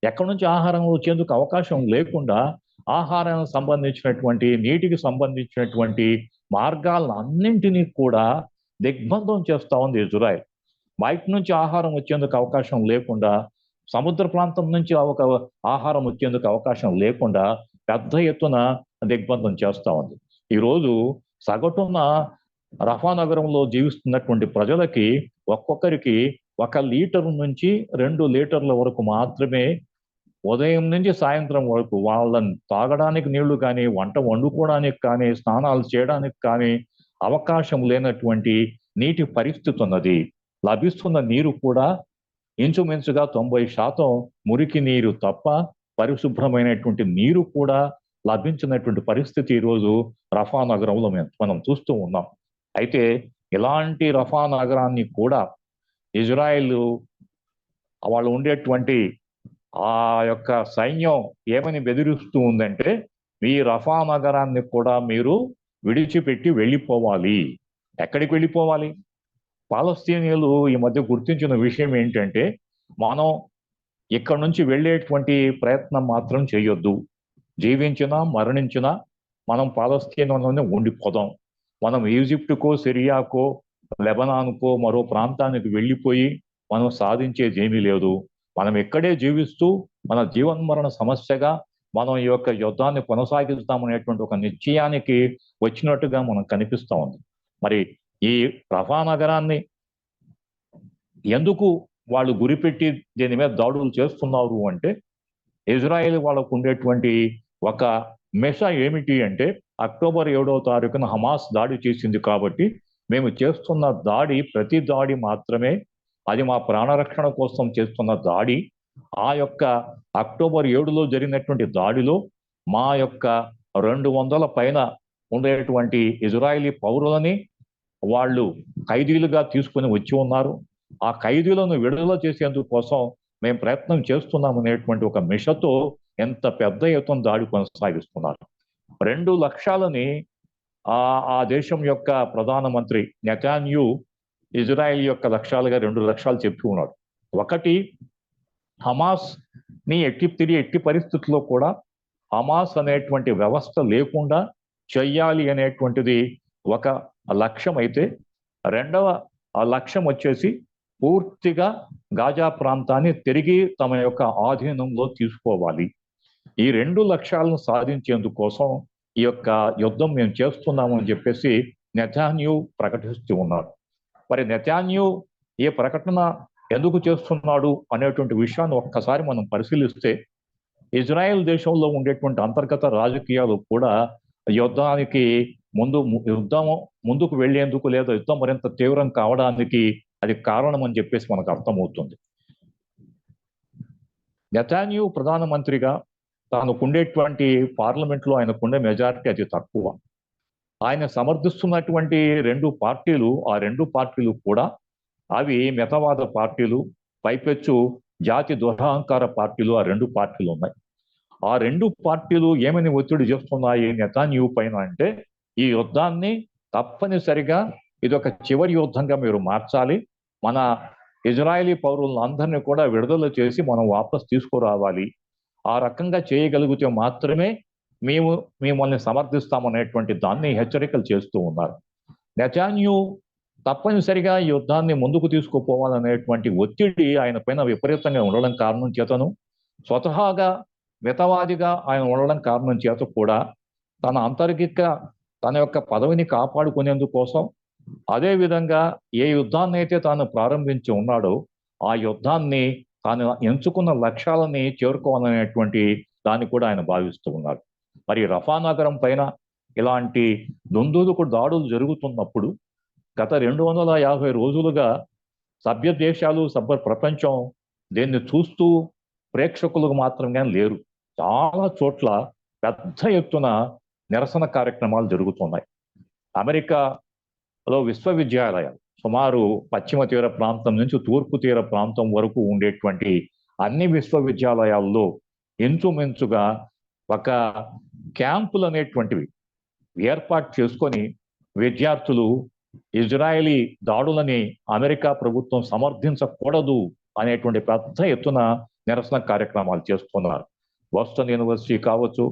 ఎక్కడి నుంచి ఆహారం వచ్చేందుకు అవకాశం లేకుండా ఆహారానికి సంబంధించినటువంటి, నీటికి సంబంధించినటువంటి మార్గాలను అన్నింటినీ కూడా దిగ్బంధం చేస్తా ఉంది ఇజ్రాయెల్. బయట నుంచి ఆహారం వచ్చేందుకు అవకాశం లేకుండా, సముద్ర ప్రాంతం నుంచి ఆహారం వచ్చేందుకు అవకాశం లేకుండా పెద్ద ఎత్తున దిగ్బంధం చేస్తా ఉంది. ఈరోజు సగటున రఫా నగరంలో జీవిస్తున్నటువంటి ప్రజలకి ఒక్కొక్కరికి 1 లీటర్ నుంచి 2 లీటర్ల వరకు మాత్రమే ఉదయం నుంచి సాయంత్రం వరకు వాళ్ళని తాగడానికి నీళ్లు కానీ, వంట వండుకోవడానికి కానీ, స్నానాలు చేయడానికి కానీ అవకాశం లేనటువంటి నీటి పరిస్థితి ఉన్నది. లభిస్తున్న నీరు కూడా ఇంచుమించుగా 90% మురికి నీరు తప్ప పరిశుభ్రమైనటువంటి నీరు కూడా లభించినటువంటి పరిస్థితి ఈరోజు రఫా నగరంలో మనం చూస్తూ ఉన్నాం. అయితే ఇలాంటి రఫా నగరాన్ని కూడా ఇజ్రాయెల్ వాళ్ళు ఉండేటువంటి ఆ యొక్క సైన్యం ఏమని బెదిరిస్తూ ఉందంటే, ఈ రఫా నగరాన్ని కూడా మీరు విడిచిపెట్టి వెళ్ళిపోవాలి. ఎక్కడికి వెళ్ళిపోవాలి? పాలస్తీనియన్లు ఈ మధ్య గుర్తించిన విషయం ఏంటంటే, మనం ఇక్కడ నుంచి వెళ్ళేటువంటి ప్రయత్నం మాత్రం చేయొద్దు. జీవించినా మరణించినా మనం పాలస్తీనాలోనే ఉండిపోదాం. మనం ఈజిప్టుకో, సిరియాకో, లెబనాన్కో మరో ప్రాంతానికి వెళ్ళిపోయి మనం సాధించేది ఏమీ లేదు. మనం ఇక్కడే జీవిస్తూ మన జీవన్మరణ సమస్యగా మనం ఈ యొక్క యుద్ధాన్ని కొనసాగిస్తామనేటువంటి ఒక నిశ్చయానికి వచ్చినట్టుగా మనం కనిపిస్తా ఉంది. మరి ఈ రఫా నగరాన్ని ఎందుకు వాళ్ళు గురిపెట్టి దీని మీద దాడులు చేస్తున్నారు అంటే, ఇజ్రాయెల్ వాళ్ళకు ఉండేటువంటి ఒక మెష ఏమిటి అంటే, అక్టోబర్ 7వ తారీఖున హమాస్ దాడి చేసింది కాబట్టి మేము చేస్తున్న దాడి ప్రతి దాడి మాత్రమే అది మా ప్రాణరక్షణ కోసం చేస్తున్న దాడి. ఆ యొక్క అక్టోబర్ 7లో జరిగినటువంటి దాడిలో మా యొక్క 200 పైన ఉండేటువంటి ఇజ్రాయేలీ పౌరులని వాళ్ళు ఖైదీలుగా తీసుకుని వచ్చి ఉన్నారు. ఆ ఖైదీలను విడుదల చేసేందుకు కోసం మేము ప్రయత్నం చేస్తున్నాం అనేటువంటి ఒక మిషతో ఎంత పెద్ద ఎత్తున దాడి కొనసాగిస్తున్నారు. 2 లక్షలని ఆ దేశం యొక్క ప్రధానమంత్రి నెతాన్యూ ఇజ్రాయెల్ యొక్క లక్ష్యాలుగా 2 లక్షలు చెప్పి ఉన్నాడు. ఒకటి, హమాస్ ని ఎట్టి పరిస్థితుల్లో కూడా హమాస్ అనేటువంటి వ్యవస్థ లేకుండా చెయ్యాలి అనేటువంటిది ఒక లక్ష్యం అయితే, రెండవ లక్ష్యం వచ్చేసి పూర్తిగా గాజా ప్రాంతాన్ని తిరిగి తమ యొక్క ఆధీనంలో తీసుకోవాలి. ఈ 2 లక్ష్యాలను సాధించేందుకు కోసం ఈ యొక్క యుద్ధం మేము చేస్తున్నాము అని చెప్పేసి నెతాన్యూ ప్రకటిస్తూ ఉన్నారు. మరి నెతాన్యూ ఏ ప్రకటన ఎందుకు చేస్తున్నాడు అనేటువంటి విషయాన్ని ఒక్కసారి మనం పరిశీలిస్తే, ఇజ్రాయెల్ దేశంలో ఉండేటువంటి అంతర్గత రాజకీయాలు కూడా యుద్ధానికి యుద్ధం ముందుకు వెళ్లేందుకు లేదా యుద్ధం మరింత తీవ్రం కావడానికి అది కారణం అని చెప్పేసి మనకు అర్థమవుతుంది. నెతన్యాహు ప్రధానమంత్రిగా తానుకుండేటువంటి పార్లమెంట్లో ఆయనకుండే మెజారిటీ అతి తక్కువ. ఆయన సమర్థిస్తున్నటువంటి ఆ రెండు పార్టీలు కూడా అవి మితవాద పార్టీలు, పైపెచ్చు జాతి దురహంకార పార్టీలు. ఆ రెండు పార్టీలు ఉన్నాయి. ఆ రెండు పార్టీలు ఏమని ఒత్తిడి చేస్తున్నాయి నెతన్యాహు పైన అంటే, ఈ యుద్ధాన్ని తప్పనిసరిగా ఇదొక చివరి యుద్ధంగా మీరు మార్చాలి, మన ఇజ్రాయేలీ పౌరులందరినీ కూడా విడుదల చేసి మనం వాపస్ తీసుకురావాలి, ఆ రకంగా చేయగలిగితే మాత్రమే మిమ్మల్ని సమర్థిస్తామనేటువంటి దాన్ని హెచ్చరికలు చేస్తూ ఉన్నారు. నెతన్యాహు తప్పనిసరిగా ఈ యుద్ధాన్ని ముందుకు తీసుకుపోవాలనేటువంటి ఒత్తిడి ఆయన పైన విపరీతంగా ఉండడం కారణం చేతను, స్వతహాగా మితవాదిగా ఆయన ఉండడం కారణం చేత కూడా తన యొక్క పదవిని కాపాడుకునేందుకోసం, అదేవిధంగా ఏ యుద్ధాన్ని అయితే తాను ప్రారంభించి ఉన్నాడో ఆ యుద్ధాన్ని తాను ఎంచుకున్న లక్ష్యాలని చేరుకోవాలనేటువంటి దాన్ని కూడా ఆయన భావిస్తూ ఉన్నారు. మరి రఫా నగరం పైన ఇలాంటి దుందుడుకు దాడులు జరుగుతున్నప్పుడు గత 250 రోజులుగా సభ్య దేశాలు, సభ్య ప్రపంచం దీన్ని చూస్తూ ప్రేక్షకులకు మాత్రమే లేరు. చాలా చోట్ల పెద్ద ఎత్తున నిరసన కార్యక్రమాలు జరుగుతున్నాయి. అమెరికాలో విశ్వవిద్యాలయాలు సుమారు పశ్చిమ తీర ప్రాంతం నుంచి తూర్పు తీర ప్రాంతం వరకు ఉండేటువంటి అన్ని విశ్వవిద్యాలయాల్లో ఇంచుమించుగా ఒక క్యాంపులు అనేటువంటివి ఏర్పాటు చేసుకొని విద్యార్థులు ఇజ్రాయేలీ దాడులని అమెరికా ప్రభుత్వం సమర్థించకూడదు అనేటువంటి పెద్ద ఎత్తున నిరసన కార్యక్రమాలు చేస్తున్నారు. బోస్టన్ యూనివర్సిటీ కావచ్చు,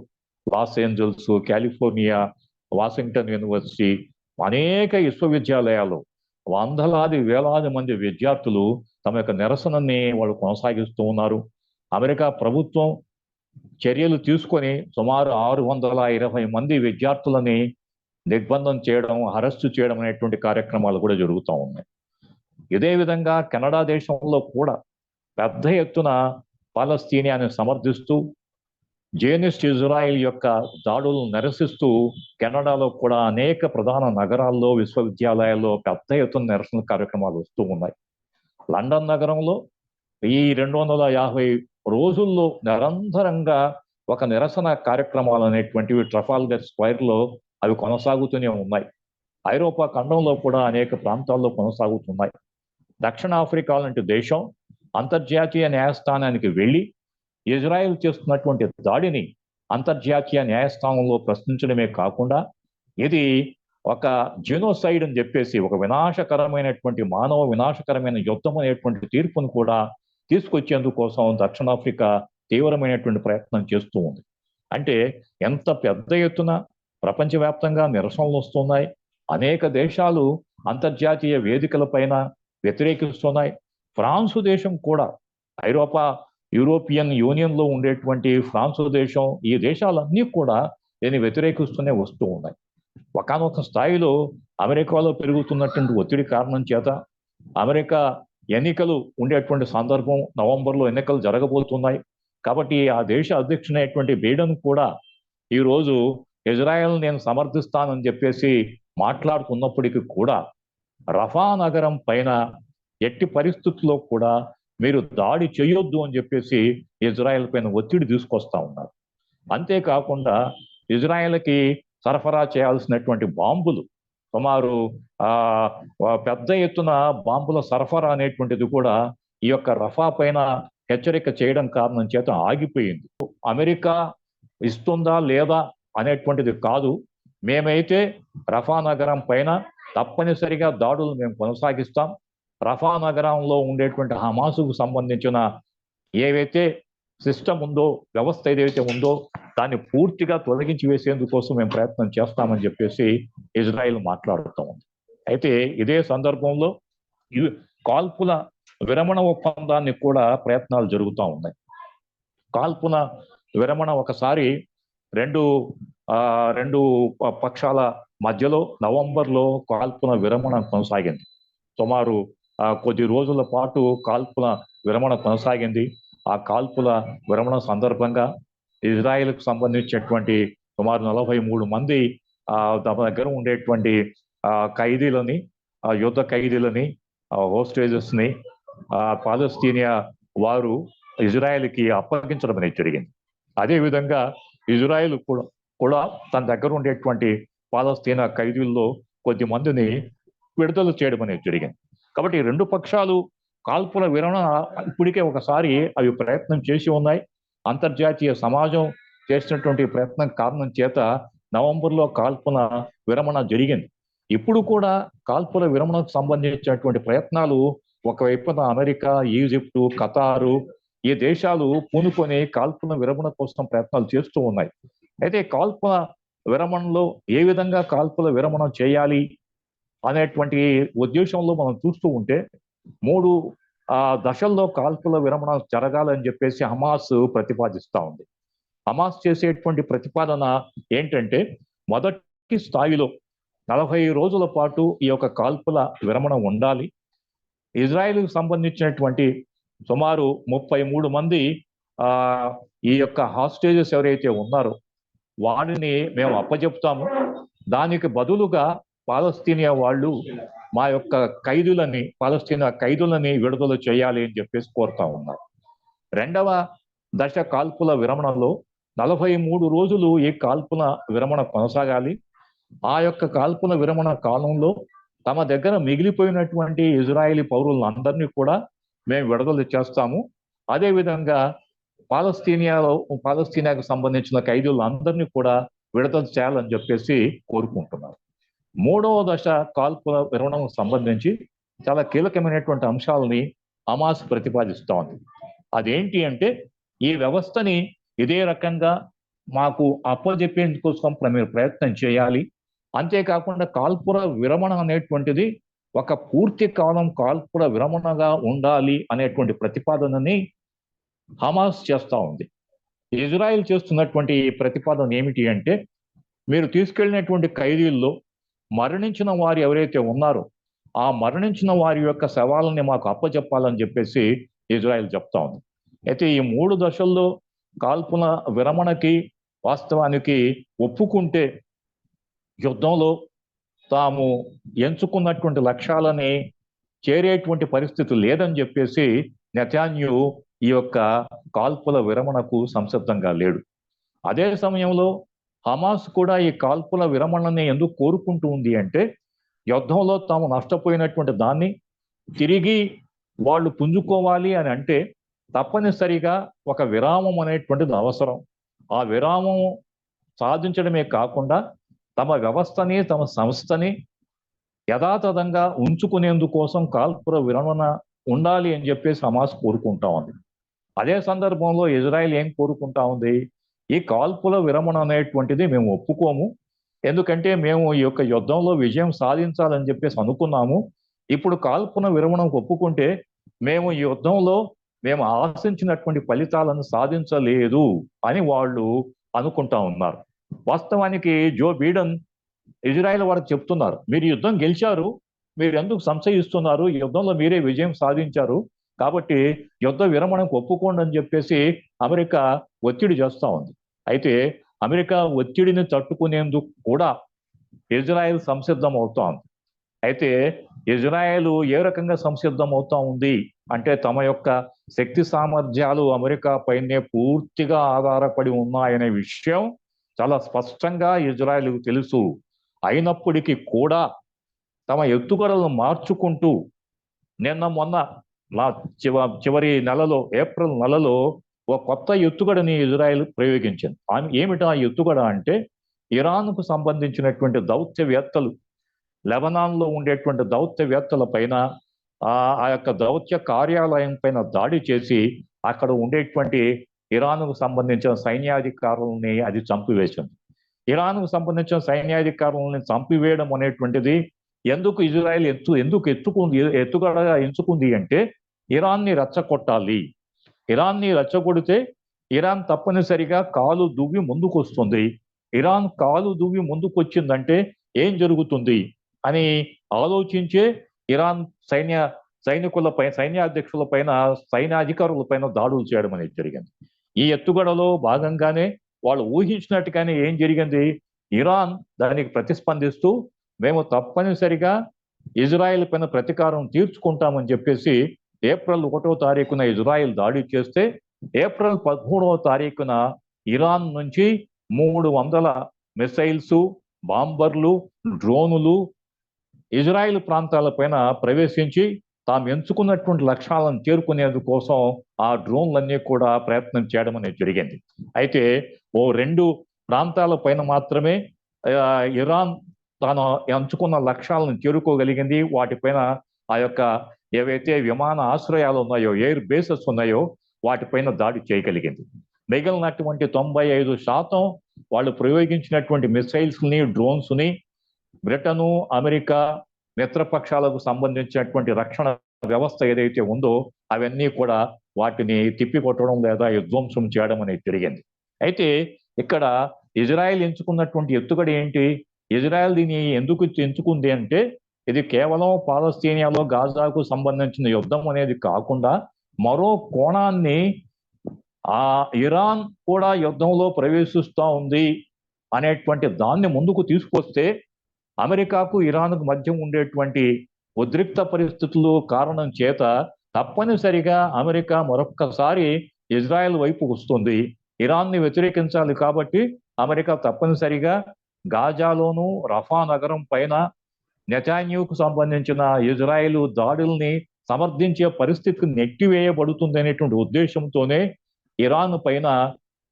Los Angeles, California, Washington university, అనేక విశ్వవిద్యాలయాలు వందలాది వేలాది మంది విద్యార్థులు తమ యొక్క నిరసనని వాళ్ళు కొనసాగిస్తూ ఉన్నారు. అమెరికా ప్రభుత్వం చర్యలు తీసుకొని సుమారు 620 మంది విద్యార్థులని దిగ్బంధం చేయడం, అరెస్టు చేయడం అనేటువంటి కార్యక్రమాలు కూడా జరుగుతూ ఉన్నాయి. ఇదే విధంగా కెనడా దేశంలో కూడా పెద్ద ఎత్తున పాలస్తీనియాని సమర్థిస్తూ, జేనిస్ట్ ఇజ్రాయిల్ యొక్క దాడులను నిరసిస్తూ కెనడాలో కూడా అనేక ప్రధాన నగరాల్లో, విశ్వవిద్యాలయాల్లో పెద్ద ఎత్తున నిరసన కార్యక్రమాలు వస్తూ ఉన్నాయి. లండన్ నగరంలో ఈ 250 రోజుల్లో నిరంతరంగా ఒక నిరసన కార్యక్రమాలు అనేటువంటివి ట్రఫాల్గర్ స్క్వేర్లో అవి కొనసాగుతూనే ఉన్నాయి. ఐరోపా ఖండంలో కూడా అనేక ప్రాంతాల్లో కొనసాగుతున్నాయి. దక్షిణాఫ్రికా లాంటి దేశం అంతర్జాతీయ న్యాయస్థానానికి వెళ్ళి ఇజ్రాయెల్ చేస్తున్నటువంటి దాడిని అంతర్జాతీయ న్యాయస్థానంలో ప్రశ్నించడమే కాకుండా ఇది ఒక జెనోసైడ్ అని చెప్పేసి, ఒక మానవ వినాశకరమైన యుద్ధం అనేటువంటి తీర్పును కూడా తీసుకొచ్చేందుకోసం దక్షిణాఫ్రికా తీవ్రమైనటువంటి ప్రయత్నం చేస్తూ ఉంది. అంటే ఎంత పెద్ద ఎత్తున ప్రపంచవ్యాప్తంగా నిరసనలు వస్తున్నాయి. అనేక దేశాలు అంతర్జాతీయ వేదికల పైన వ్యతిరేకిస్తున్నాయి. ఫ్రాన్సు దేశం కూడా, యూరోపియన్ యూనియన్లో ఉండేటువంటి ఫ్రాన్సు దేశం, ఈ దేశాలన్నీ కూడా దీన్ని వ్యతిరేకిస్తూనే వస్తూ ఉన్నాయి. ఒకానొక స్థాయిలో అమెరికాలో పెరుగుతున్నటువంటి ఒత్తిడి కారణం చేత అమెరికా ఎన్నికలు ఉండేటువంటి సందర్భం, నవంబర్లో ఎన్నికలు జరగబోతున్నాయి కాబట్టి ఆ దేశ అధ్యక్షుడైనటువంటి బైడెన్ కూడా ఈరోజు ఇజ్రాయెల్ నేను సమర్థిస్తానని చెప్పేసి మాట్లాడుతున్నప్పటికీ కూడా రఫా నగరం పైన ఎట్టి పరిస్థితుల్లో కూడా మీరు దాడి చేయొద్దు అని చెప్పేసి ఇజ్రాయెల్ పైన ఒత్తిడి తీసుకొస్తా ఉన్నారు. అంతేకాకుండా ఇజ్రాయెల్కి సరఫరా చేయాల్సినటువంటి బాంబులు, సుమారు పెద్ద ఎత్తున బాంబుల సరఫరా అనేటువంటిది కూడా ఈ యొక్క రఫా పైన హెచ్చరిక చేయడం కారణం చేత ఆగిపోయింది. అమెరికా ఇస్తుందా లేదా అనేటువంటిది కాదు, మేమైతే రఫా నగరం పైన తప్పనిసరిగా దాడులు మేము కొనసాగిస్తాం. రఫా నగరంలో ఉండేటువంటి హమాసుకు సంబంధించిన ఏవైతే సిస్టమ్ ఉందో, వ్యవస్థ ఏదైతే ఉందో దాన్ని పూర్తిగా తొలగించి వేసేందుకోసం మేము ప్రయత్నం చేస్తామని చెప్పేసి ఇజ్రాయెల్ మాట్లాడుతూ ఉంది. అయితే ఇదే సందర్భంలో కాల్పుల విరమణ ఒప్పందాన్ని కూడా ప్రయత్నాలు జరుగుతూ ఉన్నాయి. కాల్పుల విరమణ ఒకసారి రెండు పక్షాల మధ్యలో నవంబర్లో కాల్పుల విరమణ కొనసాగింది. సుమారు కొద్ది రోజుల పాటు కాల్పుల విరమణ కొనసాగింది. ఆ కాల్పుల విరమణ సందర్భంగా ఇజ్రాయెల్కు సంబంధించినటువంటి సుమారు 43 మంది తమ దగ్గర ఉండేటువంటి ఖైదీలని, యుద్ధ ఖైదీలని, హోస్టేజెస్ని పాలస్తీనియా వారు ఇజ్రాయెల్కి అప్పగించడం అనేది జరిగింది. అదేవిధంగా ఇజ్రాయెల్ కూడా తన దగ్గర ఉండేటువంటి పాలస్తీనా ఖైదీల్లో కొద్ది మందిని విడుదల చేయడం అనేది జరిగింది. కాబట్టి రెండు పక్షాలు కాల్పుల విరమణ ఇప్పటికే ఒకసారి అవి ప్రయత్నం చేసి ఉన్నాయి. అంతర్జాతీయ సమాజం చేసినటువంటి ప్రయత్నం కారణం చేత నవంబర్లో కాల్పుల విరమణ జరిగింది. ఇప్పుడు కూడా కాల్పుల విరమణకు సంబంధించినటువంటి ప్రయత్నాలు ఒకవైపున అమెరికా, ఈజిప్టు, ఖతారు ఈ దేశాలు పూనుకొని కాల్పుల విరమణ కోసం ప్రయత్నాలు చేస్తూ ఉన్నాయి. అయితే కాల్పుల విరమణలో ఏ విధంగా కాల్పుల విరమణ చేయాలి అనేటువంటి ఉద్దేశంలో మనం చూస్తూ ఉంటే 3 దశల్లో కాల్పుల విరమణ జరగాలని చెప్పేసి హమాస్ ప్రతిపాదిస్తూ ఉంది. హమాస్ చేసేటువంటి ప్రతిపాదన ఏంటంటే మొదటి స్థాయిలో 40 రోజుల పాటు ఈ యొక్క కాల్పుల విరమణ ఉండాలి. ఇజ్రాయెల్కి సంబంధించినటువంటి సుమారు 33 మంది ఈ యొక్క హాస్టేజెస్ ఎవరైతే ఉన్నారో వారిని మేము అప్పచెప్తాము. దానికి బదులుగా పాలస్తీనియా వాళ్ళు మా యొక్క పాలస్తీనా ఖైదులని విడుదల చేయాలి అని చెప్పేసి కోరుతా ఉన్నారు. రెండవ దశ కాల్పుల విరమణలో 43 రోజులు ఈ కాల్పుల విరమణ కొనసాగాలి. ఆ యొక్క కాల్పుల విరమణ కాలంలో తమ దగ్గర మిగిలిపోయినటువంటి ఇజ్రాయేలీ పౌరులందరినీ కూడా మేము విడుదల చేస్తాము. అదేవిధంగా పాలస్తీనాకు సంబంధించిన ఖైదీలందరినీ కూడా విడుదల చేయాలని చెప్పేసి కోరుకుంటున్నారు. మూడవ దశ కాల్పుల విరమణకు సంబంధించి చాలా కీలకమైనటువంటి అంశాలని హమాస్ ప్రతిపాదిస్తోంది. అదేంటి అంటే ఈ వ్యవస్థని ఇదే రకంగా మాకు అప్పజెప్పేందుకోసం మీరు ప్రయత్నం చేయాలి. అంతేకాకుండా కాల్పుల విరమణ అనేటువంటిది ఒక పూర్తి కాలం కాల్పుల విరమణగా ఉండాలి అనేటువంటి ప్రతిపాదనని హమాస్ చేస్తూ ఉంది. ఇజ్రాయెల్ చేస్తున్నటువంటి ప్రతిపాదన ఏమిటి అంటే మీరు తీసుకెళ్ళినటువంటి ఖైదీల్లో మరణించిన వారు ఎవరైతే ఉన్నారో ఆ మరణించిన వారి యొక్క శవాలని మాకు అప్పచెప్పాలని చెప్పేసి ఇజ్రాయెల్ చెప్తా ఉంది. అయితే ఈ 3 దశల్లో కాల్పుల విరమణకి వాస్తవానికి ఒప్పుకుంటే యుద్ధంలో తాము ఎంచుకున్నటువంటి లక్ష్యాలని చేరేటువంటి పరిస్థితి లేదని చెప్పేసి నెతన్యాహు ఈ యొక్క కాల్పుల విరమణకు సంసిద్ధంగా లేడు. అదే సమయంలో హమాస్ కూడా ఈ కాల్పుల విరమణని ఎందుకు కోరుకుంటూ ఉంది అంటే యుద్ధంలో తాము నష్టపోయినటువంటి దాన్ని తిరిగి వాళ్ళు పుంజుకోవాలి అని అంటే తప్పనిసరిగా ఒక విరామం అనేటువంటిది అవసరం. ఆ విరామం సాధించడమే కాకుండా తమ వ్యవస్థని తమ సంస్థని యథాతథంగా ఉంచుకునేందుకోసం కాల్పుల విరమణ ఉండాలి అని చెప్పేసి హమాస్ కోరుకుంటా ఉంది. అదే సందర్భంలో ఇజ్రాయెల్ ఏం కోరుకుంటా ఉంది, ఈ కాల్పుల విరమణ అనేటువంటిది మేము ఒప్పుకోము, ఎందుకంటే మేము ఈ యొక్క యుద్ధంలో విజయం సాధించాలని చెప్పేసి అనుకున్నాము. ఇప్పుడు కాల్పుల విరమణకు ఒప్పుకుంటే మేము ఈ యుద్ధంలో మేము ఆశించినటువంటి ఫలితాలను సాధించలేదు అని వాళ్ళు అనుకుంటా ఉన్నారు. వాస్తవానికి జో బైడెన్ ఇజ్రాయెల్ వారికి చెప్తున్నారు, మీరు యుద్ధం గెలిచారు, మీరు ఎందుకు సంశయిస్తున్నారు, ఈ యుద్ధంలో మీరే విజయం సాధించారు, కాబట్టి యుద్ధ విరమణకు ఒప్పుకోండి అని చెప్పేసి అమెరికా ఒత్తిడి చేస్తూ ఉంది. అయితే అమెరికా ఒత్తిడిని తట్టుకునేందుకు కూడా ఇజ్రాయెల్ సంసిద్ధం అవుతా ఉంది. అయితే ఇజ్రాయెల్ ఏ రకంగా సంసిద్ధం అవుతా ఉంది అంటే తమ యొక్క శక్తి సామర్థ్యాలు అమెరికా పైనే పూర్తిగా ఆధారపడి ఉన్నాయనే విషయం చాలా స్పష్టంగా ఇజ్రాయెల్కు తెలుసు. అయినప్పటికీ కూడా తమ ఎత్తుగడలను మార్చుకుంటూ మొన్న చివరి నెలలో ఏప్రిల్ నెలలో ఒక కొత్త ఎత్తుగడని ఇజ్రాయెల్ ప్రయోగించింది. ఏమిటా ఎత్తుగడ అంటే ఇరాన్కు సంబంధించినటువంటి దౌత్యవేత్తలు లెబనాన్లో ఉండేటువంటి దౌత్యవేత్తల పైన ఆ యొక్క దౌత్య కార్యాలయం పైన దాడి చేసి అక్కడ ఉండేటువంటి ఇరాన్కు సంబంధించిన సైన్యాధికారులని అది చంపివేసింది. ఇరాన్కు సంబంధించిన సైన్యాధికారులని చంపివేయడం అనేటువంటిది ఎందుకు ఇజ్రాయెల్ ఎత్తుగడగా ఎంచుకుంది అంటే ఇరాన్ని రెచ్చగొట్టాలి. ఇరాన్ని రెచ్చగొడితే ఇరాన్ తప్పనిసరిగా కాలు దువ్వి ముందుకు వస్తుంది. ఇరాన్ కాలు దువ్వి ముందుకు వచ్చిందంటే ఏం జరుగుతుంది అని ఆలోచించే ఇరాన్ సైన్యాధ్యక్షుల పైన సైన్యాధికారుల పైన దాడులు చేయడం అనేది జరిగింది. ఈ ఎత్తుగడలో భాగంగానే వాళ్ళు ఊహించినట్టుగానే ఏం జరిగింది, ఇరాన్ దానికి ప్రతిస్పందిస్తూ మేము తప్పనిసరిగా ఇజ్రాయెల్ పైన ప్రతీకారం తీర్చుకుంటామని చెప్పేసి ఏప్రిల్ 1వ తారీఖున ఇజ్రాయెల్ దాడి చేస్తే ఏప్రిల్ 13వ తారీఖున ఇరాన్ నుంచి 300 మిసైల్స్, బాంబర్లు, డ్రోనులు ఇజ్రాయెల్ ప్రాంతాలపైన ప్రవేశించి తాము ఎంచుకున్నటువంటి లక్ష్యాలను చేరుకునేందుకోసం ఆ డ్రోన్లన్నీ కూడా ప్రయత్నం చేయడం అనేది జరిగింది. అయితే ఓ 2 ప్రాంతాల పైన మాత్రమే ఇరాన్ తాను ఎంచుకున్న లక్ష్యాలను చేరుకోగలిగింది. వాటిపైన ఆ యొక్క ఏవైతే విమాన ఆశ్రయాలు ఉన్నాయో, ఎయిర్ బేసెస్ ఉన్నాయో వాటిపైన దాడి చేయగలిగింది. మిగిలినటువంటి 95% వాళ్ళు ప్రయోగించినటువంటి మిసైల్స్ని, డ్రోన్స్ని బ్రిటను, అమెరికా మిత్రపక్షాలకు సంబంధించినటువంటి రక్షణ వ్యవస్థ ఏదైతే ఉందో అవన్నీ కూడా వాటిని తిప్పికొట్టడం లేదా విధ్వంసం చేయడం అనేది జరిగింది. అయితే ఇక్కడ ఇజ్రాయెల్ ఎంచుకున్నటువంటి ఎత్తుగడ ఏంటి? ఇజ్రాయెల్ దీన్ని ఎందుకు ఎంచుకుంది అంటే ఇది కేవలం పాలస్తీనియాలో గాజాకు సంబంధించిన యుద్ధం అనేది కాకుండా మరో కోణాన్ని ఇరాన్ కూడా యుద్ధంలో ప్రవేశిస్తూ ఉంది అనేటువంటి దాన్ని ముందుకు తీసుకొస్తే అమెరికాకు ఇరాన్కు మధ్య ఉండేటువంటి ఉద్రిక్త పరిస్థితులు కారణం చేత తప్పనిసరిగా అమెరికా మరొక్కసారి ఇజ్రాయెల్ వైపు వస్తుంది. ఇరాన్ని వ్యతిరేకించాలి కాబట్టి అమెరికా తప్పనిసరిగా గాజాలోను, రఫా నగరం పైన నెతాన్యాహుకు సంబంధించిన ఇజ్రాయెల్ దాడుల్ని సమర్థించే పరిస్థితికి నెట్టివేయబడుతుంది అనేటువంటి ఉద్దేశంతోనే ఇరాన్ పైన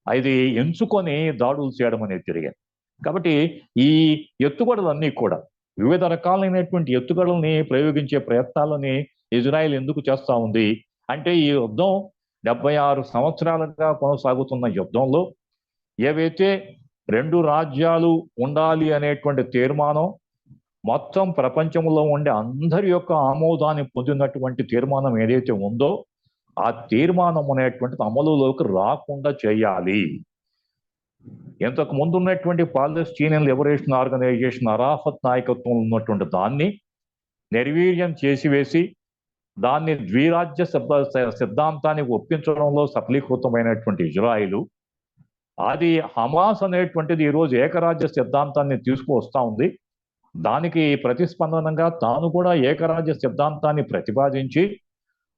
అది ఎంచుకొని దాడులు చేయడం అనేది జరిగింది. కాబట్టి ఈ ఎత్తుగడలన్నీ కూడా వివిధ రకాలైనటువంటి ఎత్తుగడల్ని ప్రయోగించే ప్రయత్నాలని ఇజ్రాయెల్ ఎందుకు చేస్తా ఉంది అంటే ఈ యుద్ధం 76 సంవత్సరాలుగా కొనసాగుతున్న యుద్ధంలో ఏవైతే 2 రాజ్యాలు ఉండాలి అనేటువంటి తీర్మానం మొత్తం ప్రపంచంలో ఉండే అందరి యొక్క ఆమోదాన్ని పొందినటువంటి తీర్మానం ఏదైతే ఉందో ఆ తీర్మానం అనేటువంటిది అమలులోకి రాకుండా చేయాలి. ఇంతకు ముందు ఉన్నటువంటి పాలస్తీనియన్ లిబరేషన్ ఆర్గనైజేషన్ అరాఫత్ నాయకత్వం ఉన్నటువంటి దాన్ని నిర్వీర్యం చేసివేసి దాన్ని ద్విరాజ్య సిద్ధాంతానికి ఒప్పించడంలో సఫలీకృతమైనటువంటి ఇజ్రాయిలు అది హమాస్ అనేటువంటిది ఈరోజు ఏకరాజ్య సిద్ధాంతాన్ని తీసుకువస్తా ఉంది. దానికి ప్రతిస్పందనంగా తాను కూడా ఏకరాజ్య సిద్ధాంతాన్ని ప్రతిపాదించి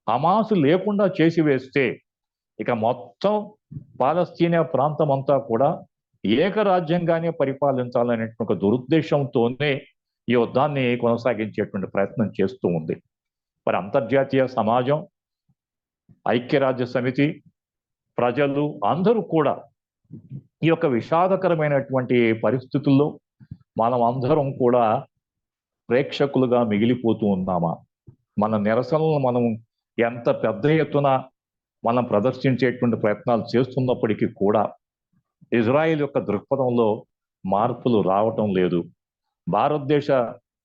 హమాస్ లేకుండా చేసివేస్తే ఇక మొత్తం పాలస్తీనియా ప్రాంతం అంతా కూడా ఏకరాజ్యంగానే పరిపాలించాలనే ఒక దురుద్దేశంతోనే ఈ యుద్ధాన్ని కొనసాగించేటువంటి ప్రయత్నం చేస్తూ ఉంది. మరి అంతర్జాతీయ సమాజం, ఐక్యరాజ్య సమితి, ప్రజలు అందరూ కూడా ఈ యొక్క విషాదకరమైనటువంటి పరిస్థితుల్లో మనం అందరం కూడా ప్రేక్షకులుగా మిగిలిపోతూ ఉన్నామా? మన నిరసనలను మనం ఎంత పెద్ద ఎత్తున మనం ప్రదర్శించేటువంటి ప్రయత్నాలు చేస్తున్నప్పటికీ కూడా ఇజ్రాయెల్ యొక్క దృక్పథంలో మార్పులు రావటం లేదు. భారతదేశ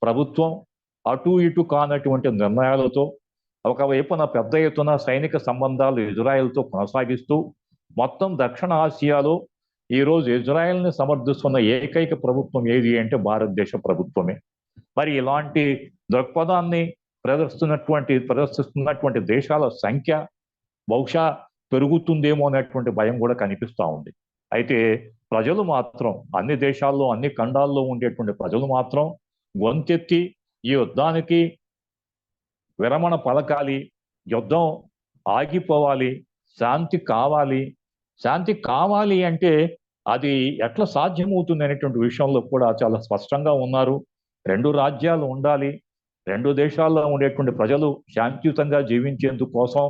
ప్రభుత్వం అటు ఇటు కానటువంటి నిర్ణయాలతో ఒకవైపున పెద్ద ఎత్తున సైనిక సంబంధాలు ఇజ్రాయెల్తో కొనసాగిస్తూ మొత్తం దక్షిణ ఆసియాలో ఈరోజు ఇజ్రాయెల్ని సమర్థిస్తున్న ఏకైక ప్రభుత్వం ఏది అంటే భారతదేశ ప్రభుత్వమే. మరి ఇలాంటి దృక్పథాన్ని ప్రదర్శిస్తున్నటువంటి దేశాల సంఖ్య బహుశా పెరుగుతుందేమో అనేటువంటి భయం కూడా కనిపిస్తూ ఉంది. అయితే ప్రజలు మాత్రం అన్ని దేశాల్లో, అన్ని ఖండాల్లో ఉండేటువంటి ప్రజలు మాత్రం గొంతెత్తి ఈ యుద్ధానికి విరమణ పలకాలి, యుద్ధం ఆగిపోవాలి, శాంతి కావాలి. శాంతి కావాలి అంటే అది ఎట్లా సాధ్యమవుతుంది అనేటువంటి విషయంలో కూడా చాలా స్పష్టంగా ఉన్నారు. 2 రాజ్యాలు ఉండాలి, 2 దేశాల్లో ఉండేటువంటి ప్రజలు శాంతియుతంగా జీవించేందుకు కోసం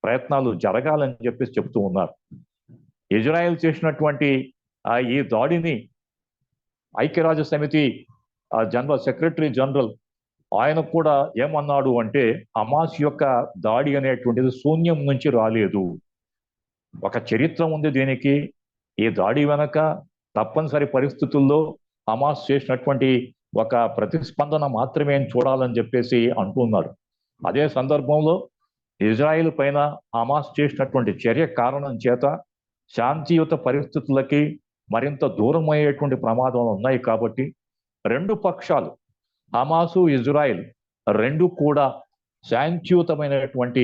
ప్రయత్నాలు జరగాలని చెప్పేసి చెప్తూ ఉన్నారు. ఇజ్రాయెల్ చేసినటువంటి ఈ దాడిని ఐక్యరాజ్య సమితి సెక్రటరీ జనరల్ ఆయన కూడా ఏమన్నాడు అంటే హమాస్ యొక్క దాడి అనేటువంటిది శూన్యం నుంచి రాలేదు, ఒక చరిత్ర ఉంది దీనికి. ఈ దాడి వెనక తప్పనిసరి పరిస్థితుల్లో హమాస్ చేసినటువంటి ఒక ప్రతిస్పందన మాత్రమే చూడాలని చెప్పేసి అంటున్నారు. అదే సందర్భంలో ఇజ్రాయెల్ పైన హమాస్ చేసినటువంటి చర్య కారణం చేత శాంతియుత పరిస్థితులకి మరింత దూరం అయ్యేటువంటి ప్రమాదాలు ఉన్నాయి. కాబట్టి 2 పక్షాలు హమాసు, ఇజ్రాయెల్ 2 కూడా శాంతియుతమైనటువంటి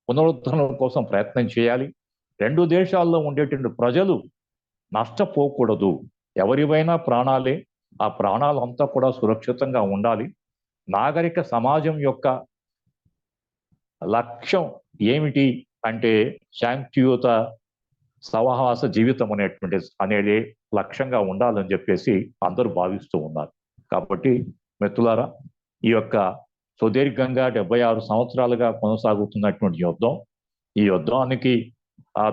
పునరుద్ధరణ కోసం ప్రయత్నం చేయాలి. 2 దేశాల్లో ఉండేటువంటి ప్రజలు నష్టపోకూడదు. ఎవరివైనా ప్రాణాలే, ఆ ప్రాణాలంతా కూడా సురక్షితంగా ఉండాలి. నాగరిక సమాజం యొక్క లక్ష్యం ఏమిటి అంటే శాంతియుత సహవాస జీవితం అనేది లక్ష్యంగా ఉండాలని చెప్పేసి అందరూ భావిస్తూ ఉన్నారు. కాబట్టి మిత్రులారా, ఈ యొక్క సుదీర్ఘంగా 76 సంవత్సరాలుగా కొనసాగుతున్నటువంటి యుద్ధం, ఈ యుద్ధానికి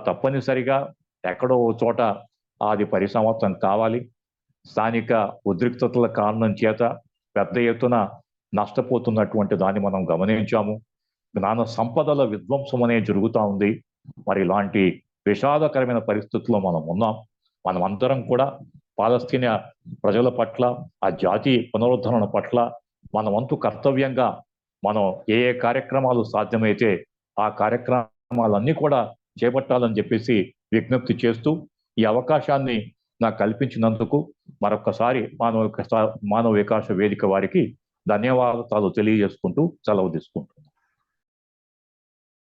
తప్పనిసరిగా ఎక్కడో ఓ చోట అది పరిసమాప్తం కావాలి. స్థానిక ఉద్రిక్తతల కారణం చేత పెద్ద ఎత్తున నష్టపోతున్నటువంటి దాన్ని మనం గమనించాము. జ్ఞాన సంపదల విధ్వంసం అనేది జరుగుతూ ఉంది. మరి ఇలాంటి విషాదకరమైన పరిస్థితుల్లో మనం ఉన్నాం. మనం అందరం కూడా పాలస్తీనా ప్రజల పట్ల, ఆ జాతి పునరుద్ధరణ పట్ల మన వంతు కర్తవ్యంగా మనం ఏ ఏ కార్యక్రమాలు సాధ్యమైతే ఆ కార్యక్రమాలన్నీ కూడా చేపట్టాలని చెప్పేసి విజ్ఞప్తి చేస్తూ, ఈ అవకాశాన్ని నాకు కల్పించినందుకు మరొకసారి మానవ వికాస వేదిక వారికి ధన్యవాదాలు తెలియజేసుకుంటూ సెలవు తీసుకుంటూ